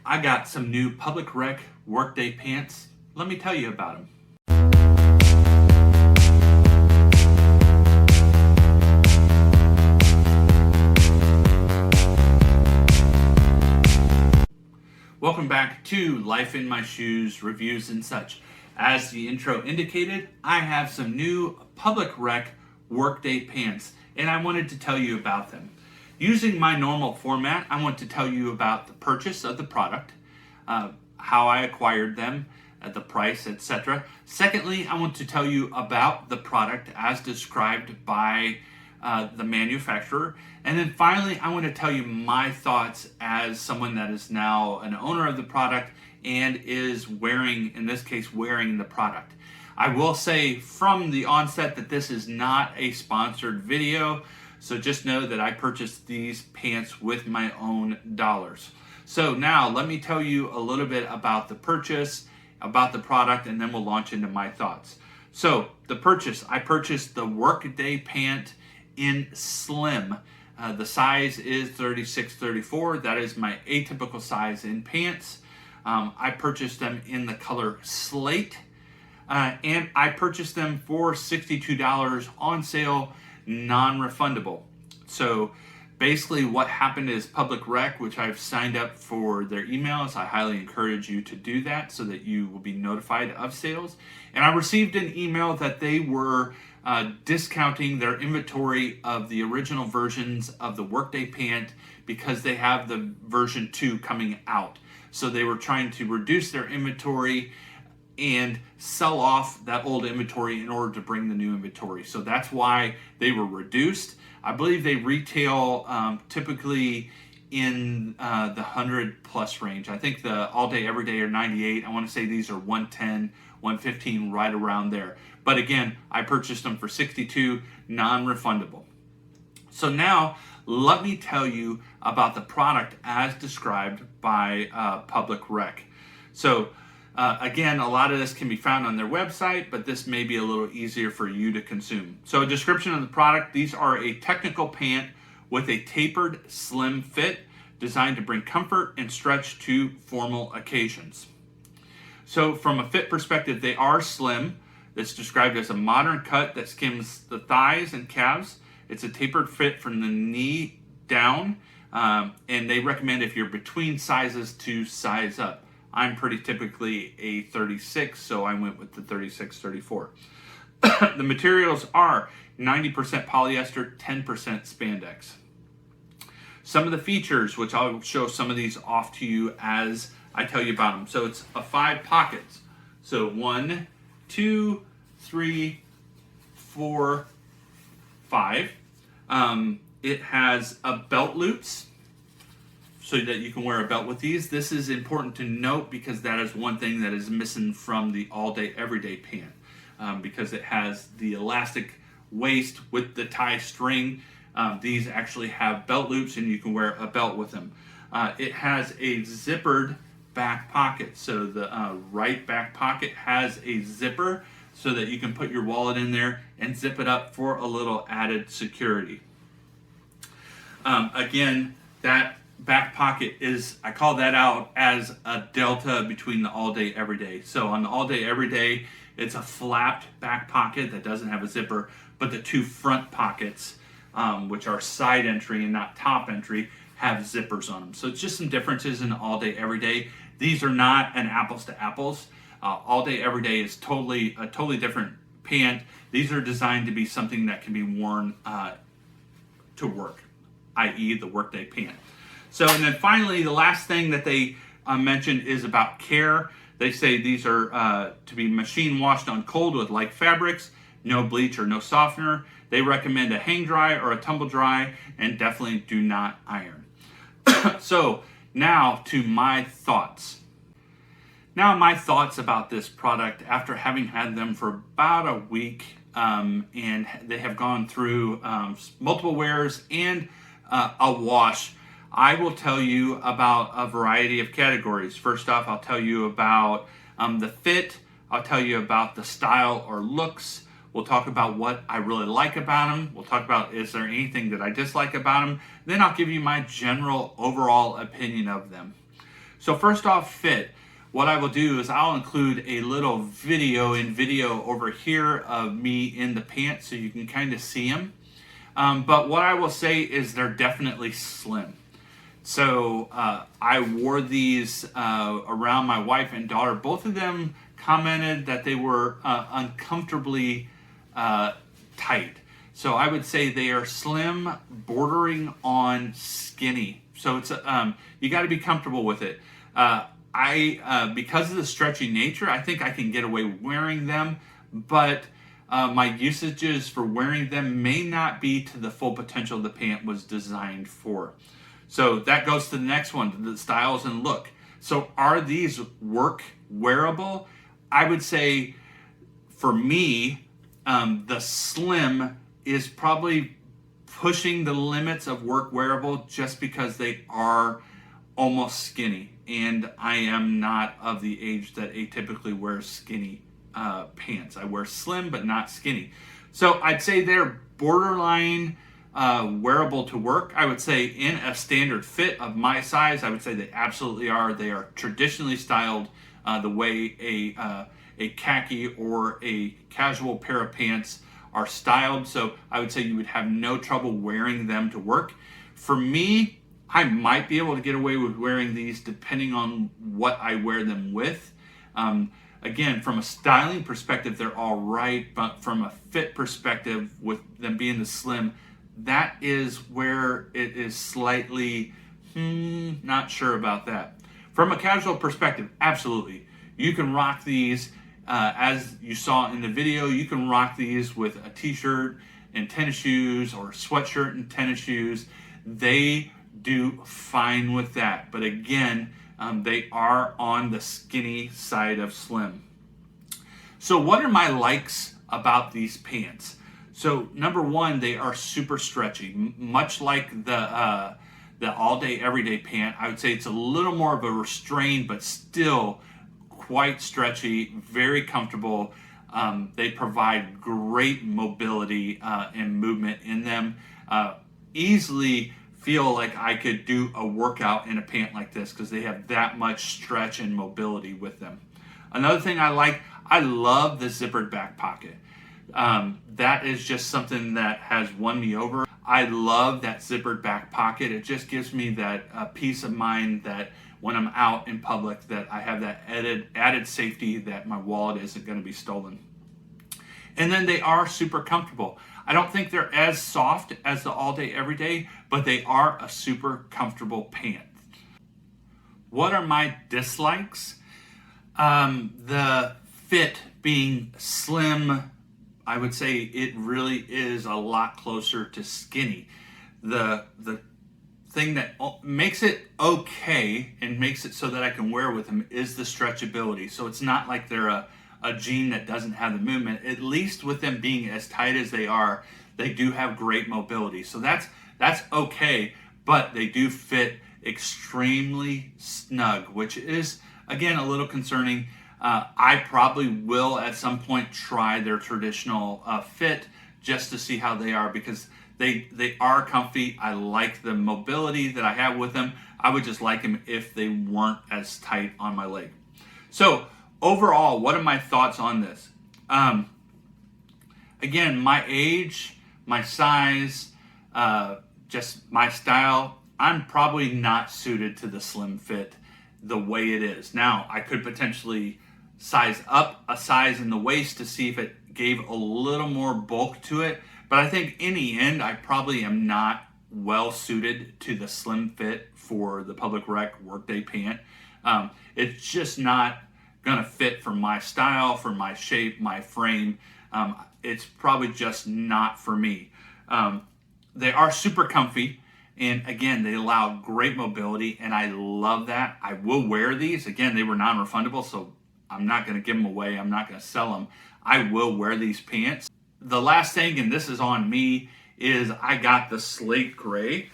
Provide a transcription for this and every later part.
I got some new public rec Workday pants. Let me tell you about them. Welcome back to Life in My Shoes, reviews and such. As the intro indicated, I have some new public rec Workday pants, and I wanted to tell you about them. Using my normal format, I want to tell you about the purchase of the product, how I acquired them, the price, etc. Secondly, I want to tell you about the product as described by the manufacturer. And then finally, I want to tell you my thoughts as someone that is now an owner of the product and is wearing, in this case, wearing the product. I will say from the onset that this is not a sponsored video, so just know that I purchased these pants with my own dollars. So now let me tell you a little bit about the purchase, about the product, and then we'll launch into my thoughts. So the purchase, I purchased the Workday Pant in Slim. The size is 36-34. That is my atypical size in pants. I purchased them in the color Slate, and I purchased them for $62 on sale, non-refundable. So basically what happened is Public Rec, which I've signed up for their emails. I highly encourage you to do that so that you will be notified of sales. And I received an email that they were discounting their inventory of the original versions of the Workday Pant because they have the version 2 coming out. So they were trying to reduce their inventory and sell off that old inventory in order to bring the new inventory. So that's why they were reduced. I believe they retail typically in the 100 plus range. I think the all day, everyday are 98. I want to say these are 110, 115, right around there. But again, I purchased them for $62, non-refundable. So now let me tell you about the product as described by Public Rec. So again, a lot of this can be found on their website, but this may be a little easier for you to consume. So a description of the product: these are a technical pant with a tapered, slim fit designed to bring comfort and stretch to formal occasions. So from a fit perspective, they are slim. It's described as a modern cut that skims the thighs and calves. It's a tapered fit from the knee down, and they recommend if you're between sizes to size up. I'm pretty typically a 36, so I went with the 36-34. The materials are 90% polyester, 10% spandex. Some of the features, which I'll show some of these off to you as I tell you about them. So it's a 5 pockets. So 1, 2, 3, 4, 5. It has a belt loops, so that you can wear a belt with these. This is important to note because that is one thing that is missing from the all-day, everyday pant, because it has the elastic waist with the tie string. These actually have belt loops, and you can wear a belt with them. It has a zippered back pocket, so the right back pocket has a zipper so that you can put your wallet in there and zip it up for a little added security. Again, that back pocket is, I call that out as a delta between the all day, everyday. So on the all day, everyday, it's a flapped back pocket that doesn't have a zipper, but the 2 front pockets, which are side entry and not top entry, have zippers on them. So it's just some differences in all day, everyday. These are not an apples to apples. All day, everyday is a totally different pant. These are designed to be something that can be worn to work, i.e. the Workday Pant. So, and then finally, the last thing that they mentioned is about care. They say these are to be machine washed on cold with light fabrics, no bleach or no softener. They recommend a hang dry or a tumble dry, and definitely do not iron. So now to my thoughts. Now my thoughts about this product after having had them for about a week, and they have gone through multiple wears and a wash. I will tell you about a variety of categories. First off, I'll tell you about the fit. I'll tell you about the style or looks. We'll talk about what I really like about them. We'll talk about, is there anything that I dislike about them? Then I'll give you my general overall opinion of them. So first off, fit. What I will do is I'll include a little video over here of me in the pants so you can kind of see them. But what I will say is they're definitely slim. So I wore these around my wife and daughter. Both of them commented that they were uncomfortably tight. So I would say they are slim, bordering on skinny. So it's you got to be comfortable with it. Because of the stretchy nature, I think I can get away wearing them, but my usages for wearing them may not be to the full potential the pant was designed for. So that goes to the next one, the styles and look. So are these work wearable? I would say for me, the slim is probably pushing the limits of work wearable just because they are almost skinny. And I am not of the age that atypically wears skinny pants. I wear slim but not skinny. So I'd say they're borderline wearable to work. I would say in a standard fit of my size, I would say they absolutely are. They are traditionally styled the way a khaki or a casual pair of pants are styled. So I would say you would have no trouble wearing them to work. For me, I might be able to get away with wearing these depending on what I wear them with. Again, from a styling perspective, they're all right, but from a fit perspective, with them being the slim, that is where it is slightly, not sure about that. From a casual perspective, absolutely. You can rock these, as you saw in the video, you can rock these with a t-shirt and tennis shoes or sweatshirt and tennis shoes. They do fine with that. But again, they are on the skinny side of slim. So what are my likes about these pants? So number one, they are super stretchy, much like the all day everyday pant. I would say it's a little more of a restrained, but still quite stretchy, very comfortable. They provide great mobility and movement in them. Easily feel like I could do a workout in a pant like this because they have that much stretch and mobility with them. Another thing I love the zippered back pocket. That is just something that has won me over. I love that zippered back pocket. It just gives me that peace of mind that when I'm out in public that I have that added safety that my wallet isn't going to be stolen. And then they are super comfortable. I don't think they're as soft as the all day everyday, but they are a super comfortable pant. What are my dislikes? The fit being slim, I would say it really is a lot closer to skinny. The thing that makes it okay and makes it so that I can wear with them is the stretchability. So it's not like they're a jean that doesn't have the movement. At least with them being as tight as they are, they do have great mobility. So that's okay, but they do fit extremely snug, which is, again, a little concerning. I probably will at some point try their traditional fit just to see how they are, because they are comfy. I like the mobility that I have with them. I would just like them if they weren't as tight on my leg. So overall, what are my thoughts on this? Again, my age, my size, just my style, I'm probably not suited to the slim fit the way it is. Now, I could potentially size up a size in the waist to see if it gave a little more bulk to it, but I think in the end, I probably am not well suited to the slim fit for the Public Rec Workday Pant. It's just not gonna fit for my style, for my shape, my frame. It's probably just not for me. They are super comfy, and again, they allow great mobility, and I love that. I will wear these. Again, they were non-refundable, so I'm not gonna give them away. I'm not gonna sell them. I will wear these pants. The last thing, and this is on me, is I got the Slate Gray,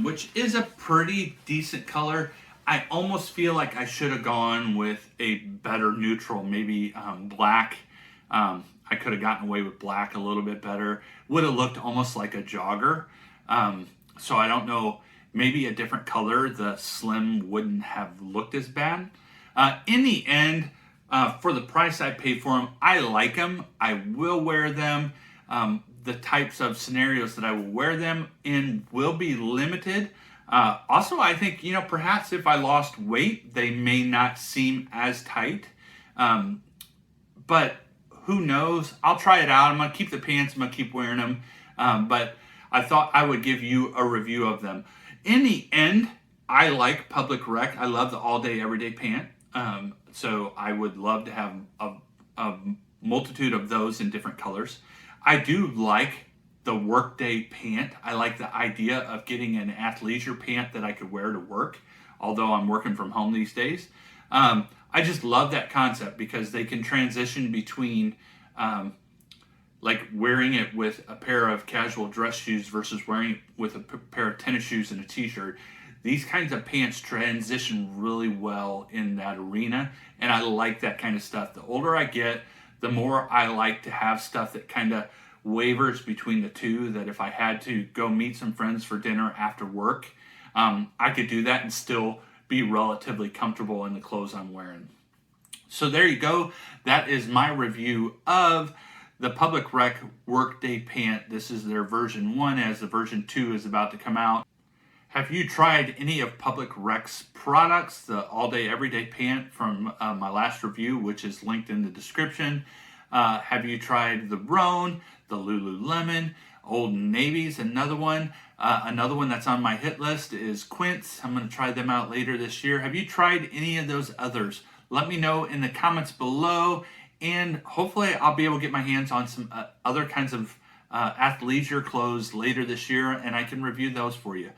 which is a pretty decent color. I almost feel like I should have gone with a better neutral, maybe black. I could have gotten away with black a little bit better. Would have looked almost like a jogger. So I don't know maybe a different color, the slim wouldn't have looked as bad. In the end, for the price I paid for them, I like them. I will wear them. The types of scenarios that I will wear them in will be limited. Also, I think, perhaps if I lost weight, they may not seem as tight. But who knows? I'll try it out. I'm going to keep the pants. I'm going to keep wearing them. But I thought I would give you a review of them. In the end, I like Public Rec. I love the all-day, everyday pant. So I would love to have a multitude of those in different colors. I do like the Workday pant. I like the idea of getting an athleisure pant that I could wear to work, although I'm working from home these days. I just love that concept because they can transition between like wearing it with a pair of casual dress shoes versus wearing it with a pair of tennis shoes and a t-shirt. These kinds of pants transition really well in that arena, and I like that kind of stuff. The older I get, the more I like to have stuff that kind of wavers between the two, that if I had to go meet some friends for dinner after work, I could do that and still be relatively comfortable in the clothes I'm wearing. So there you go. That is my review of the Public Rec Workday Pant. This is their version 1, as the version 2 is about to come out. Have you tried any of Public Rec's products? The all-day, everyday pant from my last review, which is linked in the description. Have you tried the Roan, the Lululemon, Old Navy's another one. Another one that's on my hit list is Quince. I'm going to try them out later this year. Have you tried any of those others? Let me know in the comments below, and hopefully I'll be able to get my hands on some other kinds of athleisure clothes later this year, and I can review those for you.